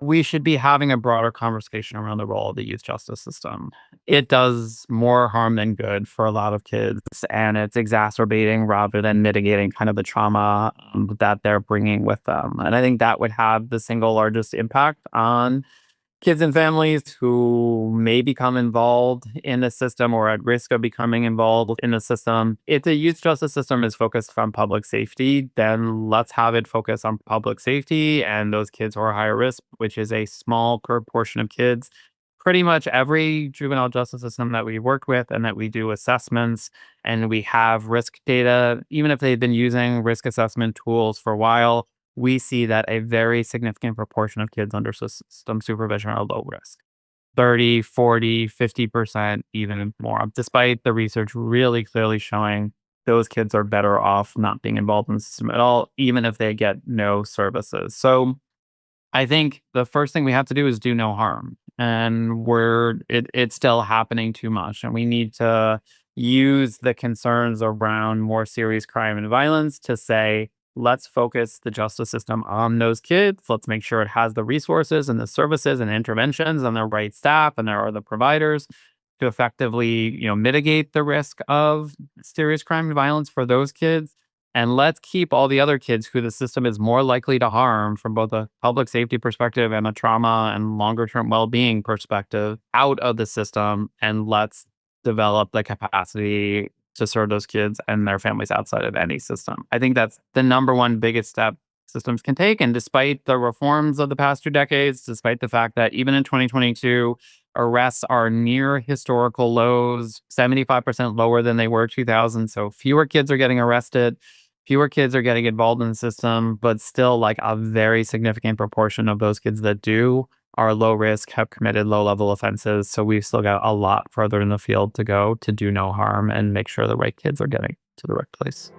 We should be having a broader conversation around the role of the youth justice system. It does more harm than good for a lot of kids, and it's exacerbating rather than mitigating kind of the trauma that they're bringing with them. And I think that would have the single largest impact on kids and families who may become involved in the system or at risk of becoming involved in the system. If the youth justice system is focused on public safety, then let's have it focus on public safety and those kids who are higher risk, which is a small proportion of kids. Pretty much every juvenile justice system that we work with and that we do assessments and we have risk data, even if they've been using risk assessment tools for a while, we see that a very significant proportion of kids under system supervision are low risk. 30, 40, 50%, even more, despite the research really clearly showing those kids are better off not being involved in the system at all, even if they get no services. So I think the first thing we have to do is do no harm. And it's still happening too much. And we need to use the concerns around more serious crime and violence to say, let's focus the justice system on those kids. Let's make sure it has the resources and the services and interventions and the right staff and there are the providers to effectively, mitigate the risk of serious crime and violence for those kids. And let's keep all the other kids who the system is more likely to harm from both a public safety perspective and a trauma and longer term well being perspective out of the system. And let's develop the capacity to serve those kids and their families outside of any system. I think that's the number one biggest step systems can take. And despite the reforms of the past 2 decades, despite the fact that even in 2022, arrests are near historical lows, 75% lower than they were 2000. So fewer kids are getting arrested. Fewer kids are getting involved in the system, but still, like a very significant proportion of those kids that do are low risk, have committed low level offenses. So we've still got a lot further in the field to go to do no harm and make sure the right kids are getting to the right place.